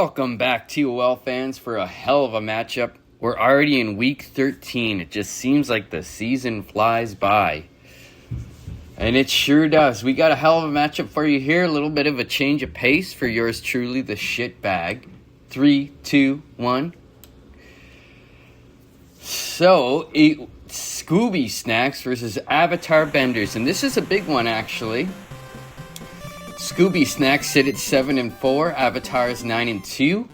Welcome back, TOL fans, for a hell of a matchup. We're already in week 13. It just seems like the season flies by. And it sure does. We got a hell of a matchup for you here. A little bit of a change of pace for yours truly, the shitbag. 3, 2, 1. So, Scooby Snacks versus Avatar Benders. And this is a big one, actually. Scooby Snacks sit at 7-4, Avatar is 9-2.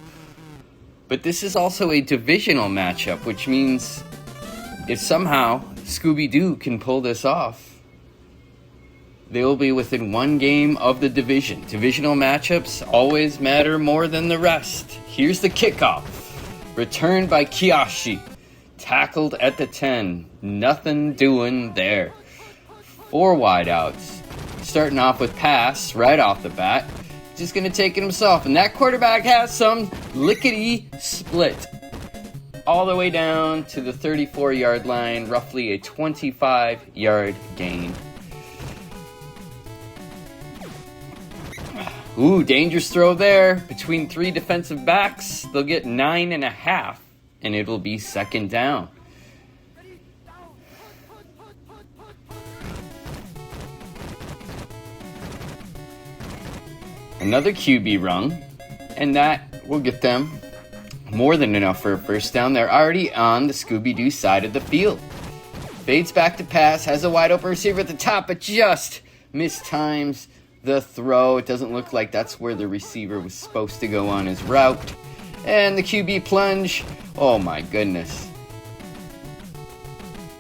But this is also a divisional matchup, which means if somehow Scooby-Doo can pull this off, they will be within one game of the division. Divisional matchups always matter more than the rest. Here's the kickoff. Returned by Kiyoshi. Tackled at the 10. Nothing doing there. 4 wideouts. Starting off with pass right off the bat. Just going to take it himself. And that quarterback has some lickety split. All the way down to the 34-yard line. Roughly a 25-yard gain. Ooh, dangerous throw there. Between 3 defensive backs. They'll get 9.5. And it'll be second down. Another QB rung, and that will get them more than enough for a first down. They're already on the Scooby-Doo side of the field. Fades back to pass, has a wide open receiver at the top, but just mistimes the throw. It doesn't look like that's where the receiver was supposed to go on his route. And the QB plunge. Oh my goodness.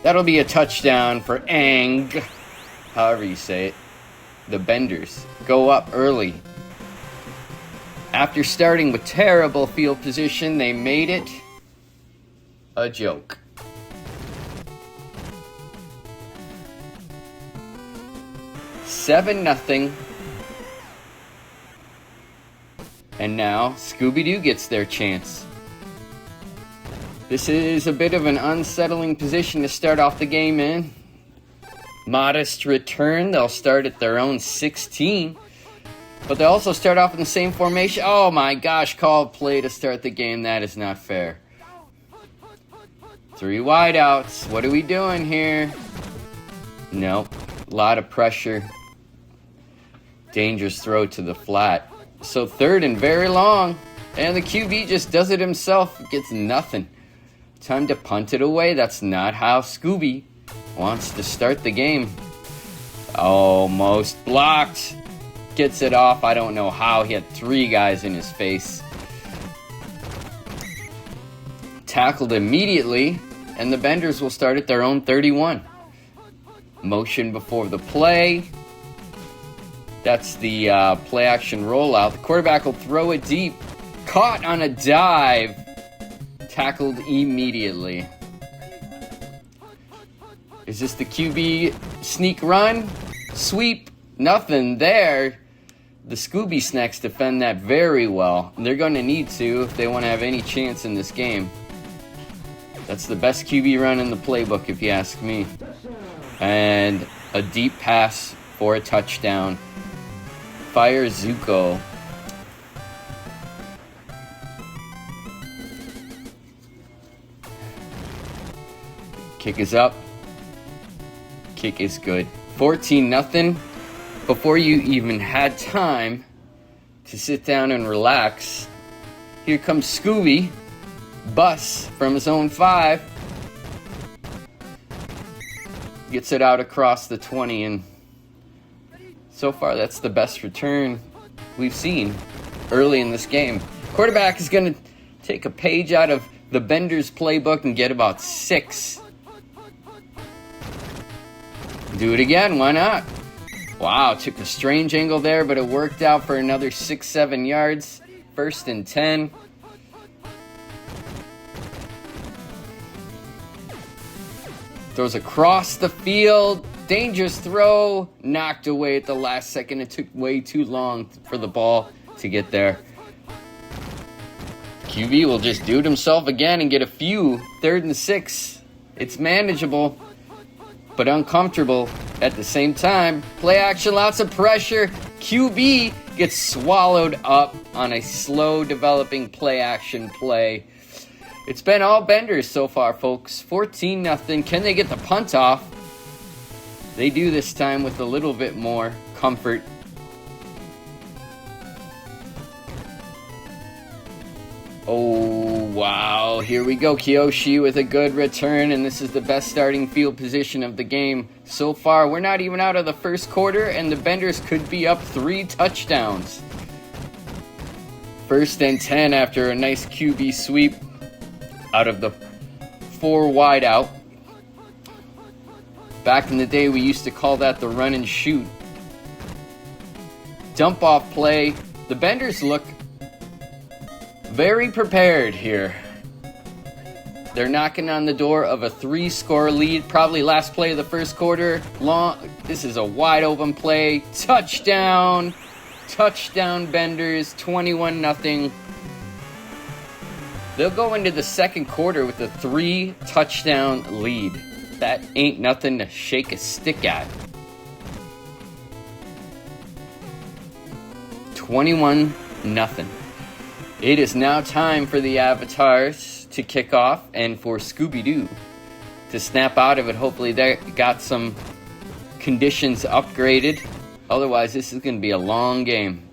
That'll be a touchdown for Ang, however you say it. The Benders go up early. After starting with terrible field position, they made it a joke. Seven nothing. And now Scooby-Doo gets their chance. This is a bit of an unsettling position to start off the game in. Modest return. They'll start at their own 16. But they also start off in the same formation. Oh my gosh, called play to start the game. That is not fair. 3 wideouts. What are we doing here? Nope. A lot of pressure. Dangerous throw to the flat. So third and very long. And the QB just does it himself. Gets nothing. Time to punt it away. That's not how Scooby wants to start the game. Almost blocked. Gets it off. I don't know how. He had 3 guys in his face. Tackled immediately. And the Benders will start at their own 31. Motion before the play. That's the play action rollout. The quarterback will throw it deep. Caught on a dive. Tackled immediately. Is this the QB sneak run? Sweep. Nothing there. The Scooby Snacks defend that very well. They're going to need to if they want to have any chance in this game. That's the best QB run in the playbook, if you ask me. And a deep pass for a touchdown. Fire Zuko. Kick is up. Kick is good. 14-0. Before you even had time to sit down and relax, here comes Scooby. Bus from his own 5. Gets it out across the 20, and so far that's the best return we've seen early in this game. Quarterback is going to take a page out of the Benders playbook and get about 6. Do it again, why not? Wow, took a strange angle there, but it worked out for another 6-7 yards. 1st and 10. Throws across the field. Dangerous throw. Knocked away at the last second. It took way too long for the ball to get there. QB will just do it himself again and get a few. 3rd and 6. It's manageable, but uncomfortable at the same time. Play action, lots of pressure. QB gets swallowed up on a slow developing play action play. It's been all benders so far, folks. 14-0. Can they get the punt off? They do this time with a little bit more comfort. Oh, wow. Here we go. Kiyoshi with a good return, and this is the best starting field position of the game. So far, we're not even out of the first quarter, and the Benders could be up 3 touchdowns. 1st and 10 after a nice QB sweep out of the 4 wide out. Back in the day, we used to call that the run and shoot. Dump off play. The Benders look very prepared here. They're knocking on the door of a 3-score lead. Probably last play of the first quarter. This is a wide open play. Touchdown. Touchdown Benders. 21-0. They'll go into the second quarter with a 3-touchdown lead. That ain't nothing to shake a stick at. 21-0. It is now time for the Avatars to kick off and for Scooby-Doo to snap out of it. Hopefully they got some conditions upgraded. Otherwise, this is going to be a long game.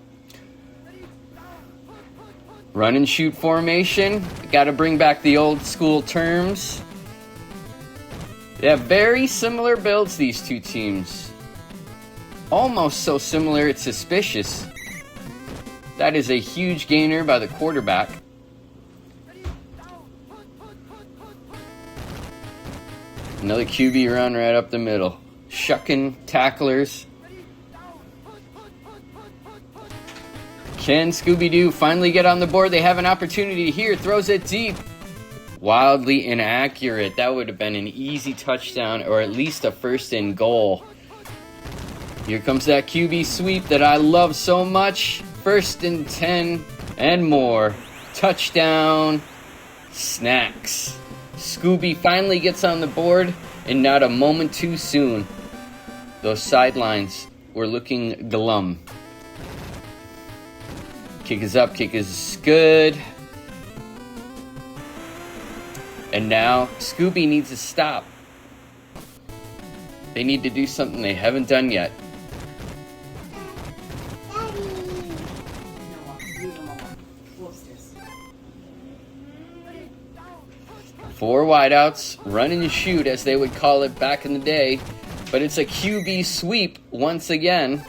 Run and shoot formation. Got to bring back the old school terms. They have very similar builds, these two teams. Almost so similar it's suspicious. That is a huge gainer by the quarterback. Another QB run right up the middle. Shucking tacklers. Can Scooby-Doo finally get on the board? They have an opportunity here. Throws it deep. Wildly inaccurate. That would have been an easy touchdown or at least a 1st and goal. Here comes that QB sweep that I love so much. 1st and 10 and more. Touchdown. Snacks. Scooby finally gets on the board and not a moment too soon. Those sidelines were looking glum. Kick is up, kick is good. And now Scooby needs to stop. They need to do something they haven't done yet. 4 wideouts, run and shoot as they would call it back in the day. But it's a QB sweep once again.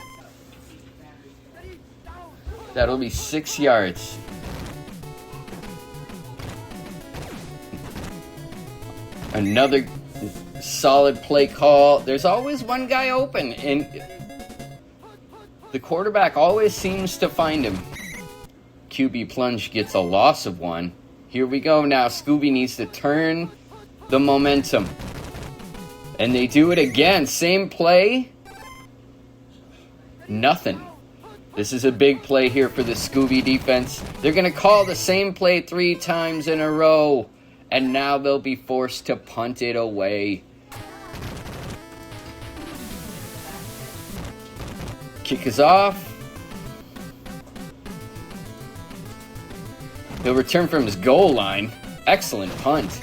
That'll be 6 yards. Another solid play call. There's always one guy open, and the quarterback always seems to find him. QB plunge gets a loss of 1. Here we go now. Scooby needs to turn the momentum. And they do it again. Same play. Nothing. This is a big play here for the Scooby defense. They're going to call the same play 3 times in a row. And now they'll be forced to punt it away. Kick is off. He'll return from his goal line. Excellent punt.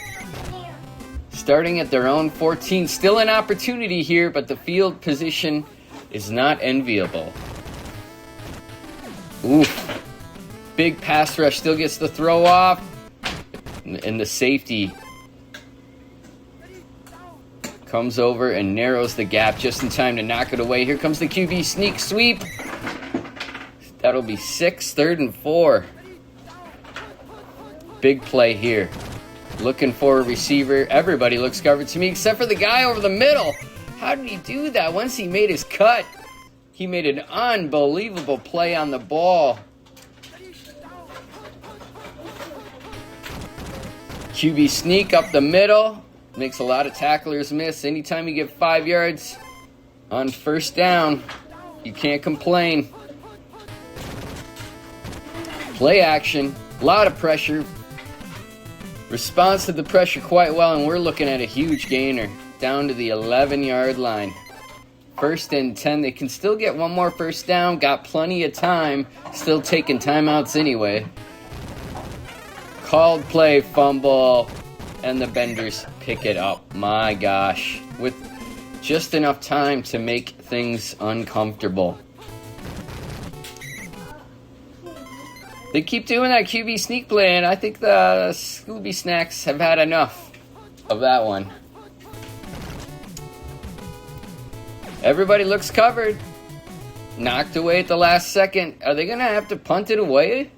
Starting at their own 14. Still an opportunity here, but the field position is not enviable. Oof. Big pass rush. Still gets the throw off. And the safety comes over and narrows the gap just in time to knock it away. Here comes the QB sneak sweep. That'll be 6, 3rd and 4. Big play here. Looking for a receiver. Everybody looks covered to me except for the guy over the middle. How did he do that? Once he made his cut, he made an unbelievable play on the ball. QB sneak up the middle. Makes a lot of tacklers miss. Anytime you get 5 yards on 1st down, you can't complain. Play action. A lot of pressure. Responds to the pressure quite well, and we're looking at a huge gainer down to the 11-yard line. First and 10. They can still get one more first down. Got plenty of time. Still taking timeouts anyway. Called play, fumble, and the Benders pick it up. My gosh. With just enough time to make things uncomfortable. They keep doing that QB sneak play, and I think the Scooby Snacks have had enough of that one. Everybody looks covered. Knocked away at the last second. Are they going to have to punt it away?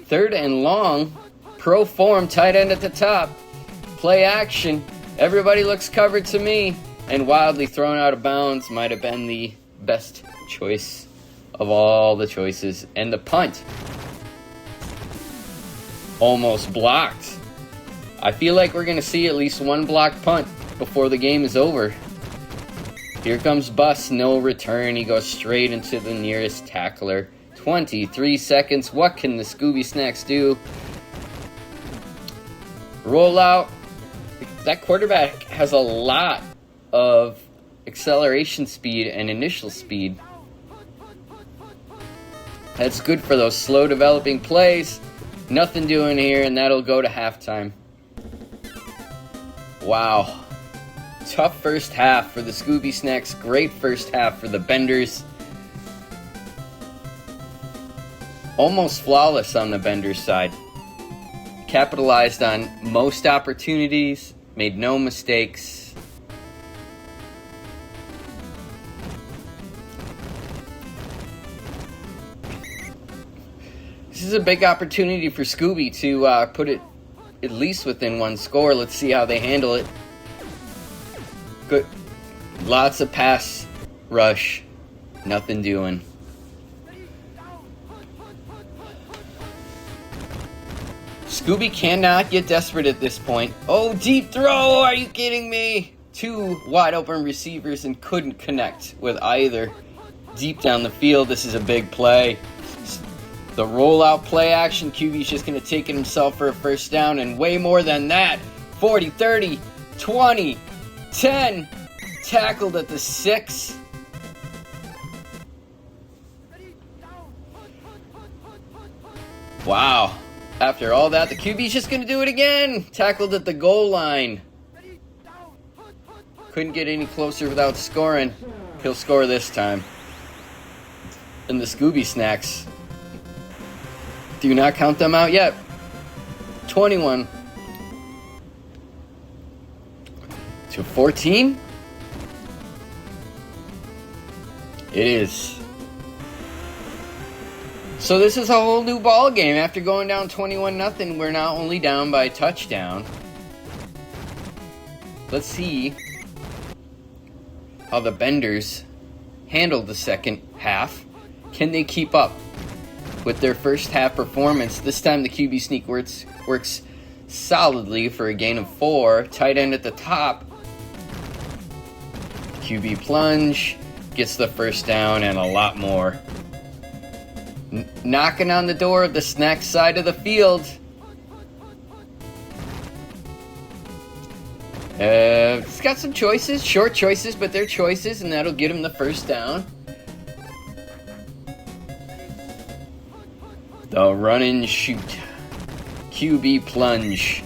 3rd and long. Pro form, tight end at the top. Play action. Everybody looks covered to me. And wildly thrown out of bounds might have been the best choice of all the choices. And the punt. Almost blocked. I feel like we're going to see at least one blocked punt before the game is over. Here comes Bus, no return. He goes straight into the nearest tackler. 23 seconds. What can the Scooby Snacks do? Roll out. That quarterback has a lot of acceleration speed and initial speed. That's good for those slow developing plays. Nothing doing here, and that'll go to halftime. Wow. Tough first half for the Scooby Snacks. Great first half for the Benders. Almost flawless on the Benders side. Capitalized on most opportunities. Made no mistakes. This is a big opportunity for Scooby to put it at least within one score. Let's see how they handle it. Good. Lots of pass rush. Nothing doing. Scooby cannot get desperate at this point. Oh, deep throw! Are you kidding me? 2 wide open receivers and couldn't connect with either. Deep down the field, this is a big play. The rollout play action, QB's just going to take it himself for a first down, and way more than that. 40, 30, 20, 10. Tackled at the 6. Wow. After all that, the QB's just going to do it again. Tackled at the goal line. Couldn't get any closer without scoring. He'll score this time. And the Scooby Snacks do not count them out yet. 21 to 14. It is. So this is a whole new ball game. After going down 21-0, we're now only down by a touchdown. Let's see how the Benders handled the second half. Can they keep up with their first half performance? This time the QB sneak works solidly for a gain of 4. Tight end at the top. QB plunge. Gets the first down and a lot more. Knocking on the door of the snack side of the field. It's got some choices, short choices, but they're choices, and that'll get him the first down. The run and shoot. QB plunge.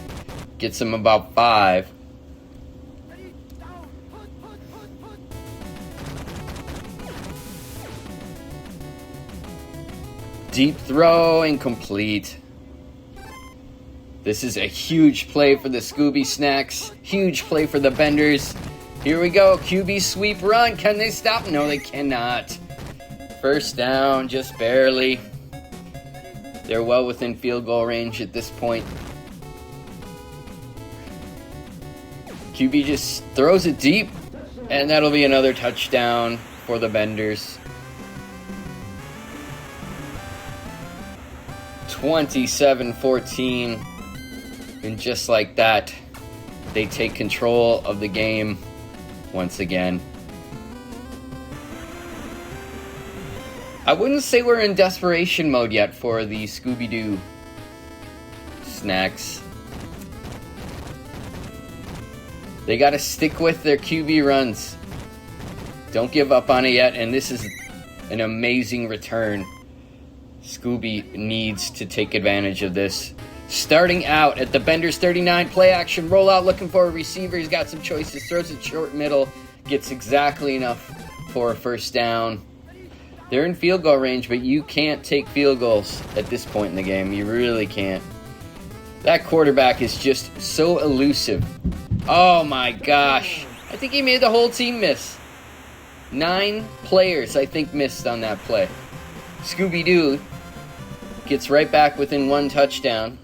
Gets him about 5. Deep throw, incomplete. This is a huge play for the Scooby Snacks. Huge play for the Benders. Here we go. QB sweep run. Can they stop? No, they cannot. First down, just barely. They're well within field goal range at this point. QB just throws it deep, and that'll be another touchdown for the Benders. 27-14, and just like that, they take control of the game once again. I wouldn't say we're in desperation mode yet for the Scooby-Doo Snacks. They got to stick with their QB runs. Don't give up on it yet, and this is an amazing return. Scooby needs to take advantage of this. Starting out at the Benders 39, play action, rollout, looking for a receiver. He's got some choices, throws it short middle, gets exactly enough for a first down. They're in field goal range, but you can't take field goals at this point in the game. You really can't. That quarterback is just so elusive. Oh my gosh. I think he made the whole team miss. 9 players, I think, missed on that play. Scooby-Doo gets right back within 1 touchdown.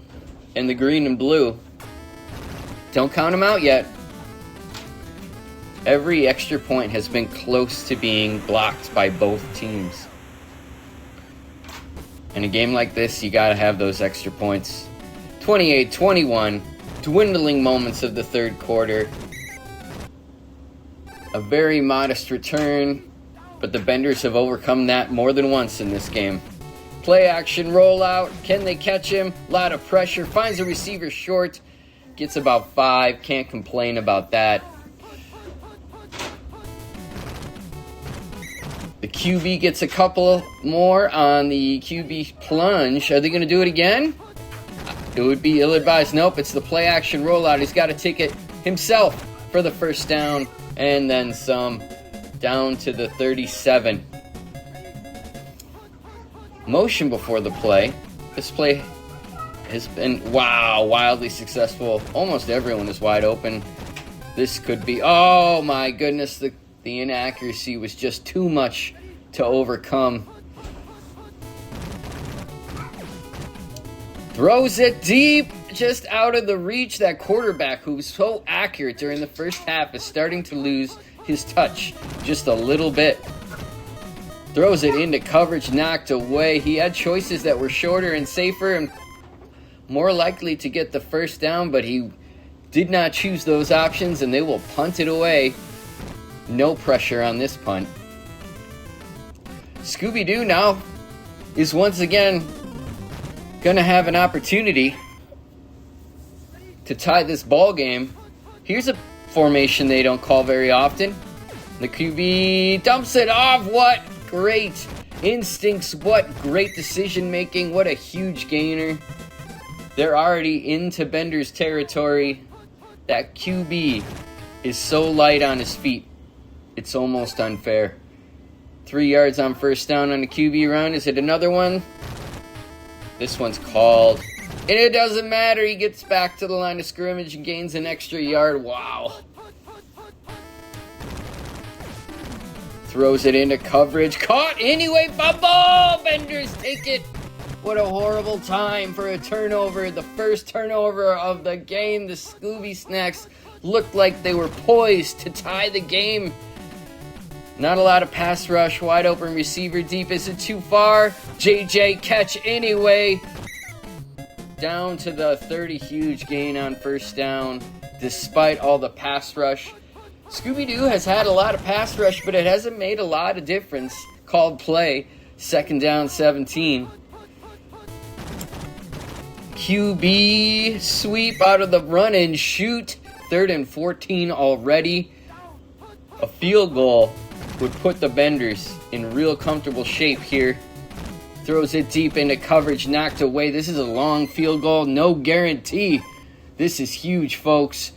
And the green and blue, don't count them out yet. Every extra point has been close to being blocked by both teams. In a game like this, you got to have those extra points. 28-21, dwindling moments of the third quarter. A very modest return, but the Benders have overcome that more than once in this game. Play action, rollout. Can they catch him? A lot of pressure. Finds a receiver short. Gets about 5. Can't complain about that. The QB gets a couple more on the QB plunge. Are they going to do it again? It would be ill-advised. Nope, it's the play action rollout. He's got to take it himself for the first down and then some. Down to the 37. Motion before the play. This play has been, wow, wildly successful. Almost everyone is wide open. This could be, oh my goodness, the inaccuracy was just too much to overcome. Throws it deep, just out of the reach. That quarterback who was so accurate during the first half is starting to lose his touch just a little bit. Throws it into coverage, knocked away. He had choices that were shorter and safer and more likely to get the first down, but he did not choose those options, and they will punt it away. No pressure on this punt. Scooby-Doo now is once again going to have an opportunity to tie this ball game. Here's a formation they don't call very often. The QB dumps it off. What great instincts, what great decision making, what a huge gainer. They're already into Bender's territory. That QB is so light on his feet, it's almost unfair. 3 yards on first down on the QB run. Is it another one? This one's called. And it doesn't matter. He gets back to the line of scrimmage and gains an extra yard. Wow. Throws it into coverage. Caught anyway. Fumble! Benders take it. What a horrible time for a turnover. The first turnover of the game. The Scooby Snacks looked like they were poised to tie the game. Not a lot of pass rush. Wide open receiver deep. Is it too far? JJ catch anyway. Down to the 30. Huge gain on first down. Despite all the pass rush. Scooby-Doo has had a lot of pass rush, but it hasn't made a lot of difference. Called play. Second down, 17. QB sweep out of the run and shoot. 3rd and 14 already. A field goal would put the Benders in real comfortable shape here. Throws it deep into coverage, knocked away. This is a long field goal, no guarantee. This is huge, folks.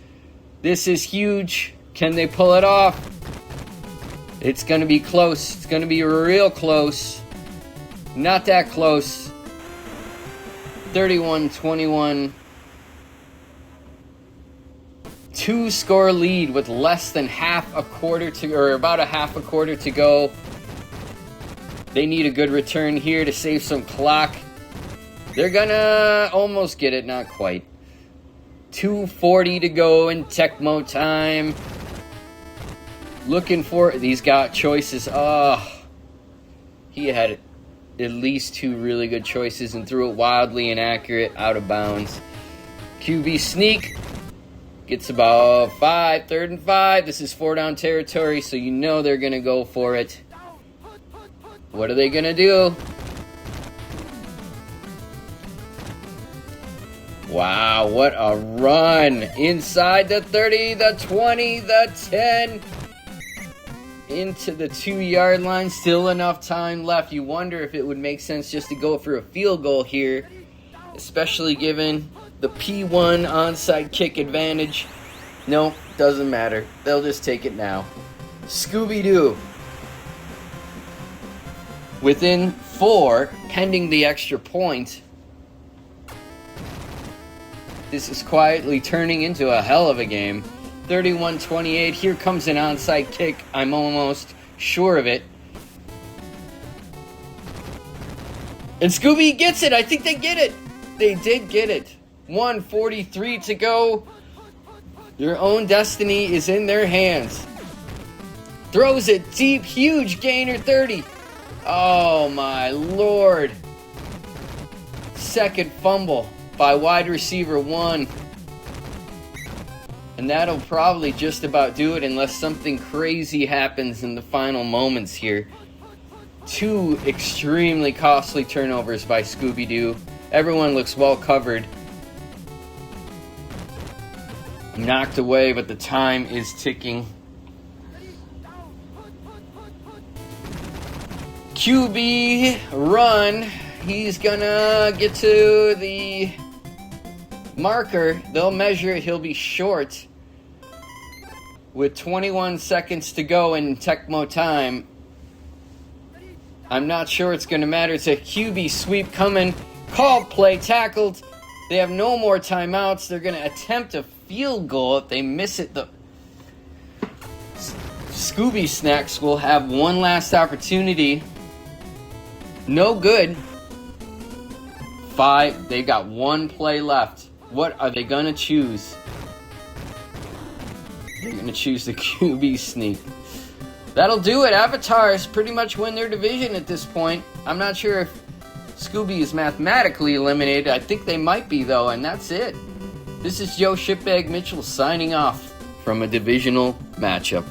This is huge. Can they pull it off? It's going to be close. It's going to be real close. Not that close. 31-21. 2-score lead with less than half a quarter to, or about a half a quarter to go. They need a good return here to save some clock. They're gonna almost get it, not quite. 2:40 to go in Tecmo time. Looking for, these got choices. He had at least 2 really good choices and threw it wildly inaccurate, out of bounds. QB sneak. Gets about 5, 3rd and 5. This is 4-down territory, so you know they're going to go for it. What are they going to do? Wow, what a run. Inside the 30, the 20, the 10. into the 2-yard line. Still enough time left. You wonder if it would make sense just to go for a field goal here, especially given the P1 onside kick advantage. No, doesn't matter. They'll just take it now. Scooby-Doo. Within 4, pending the extra point. This is quietly turning into a hell of a game. 31-28. Here comes an onside kick. I'm almost sure of it. And Scooby gets it. I think they get it. They did get it. 1:43 to go. Their own destiny is in their hands. Throws it deep. Huge gainer, 30. Oh my lord. Second fumble by wide receiver 1. And that'll probably just about do it unless something crazy happens in the final moments here. 2 extremely costly turnovers by Scooby-Doo. Everyone looks well covered. Knocked away, but the time is ticking. QB run. He's gonna get to the marker. They'll measure it. He'll be short. With 21 seconds to go in Tecmo time. I'm not sure it's going to matter. It's a QB sweep coming. Called play, tackled. They have no more timeouts. They're going to attempt a field goal. If they miss it, the Scooby Snacks will have one last opportunity. No good. 5. They got 1 play left. What are they going to choose? They're going to choose the QB sneak. That'll do it. Avatars pretty much win their division at this point. I'm not sure if Scooby is mathematically eliminated. I think they might be, though, and that's it. This is Joe Shitbag Mitchell signing off from a divisional matchup.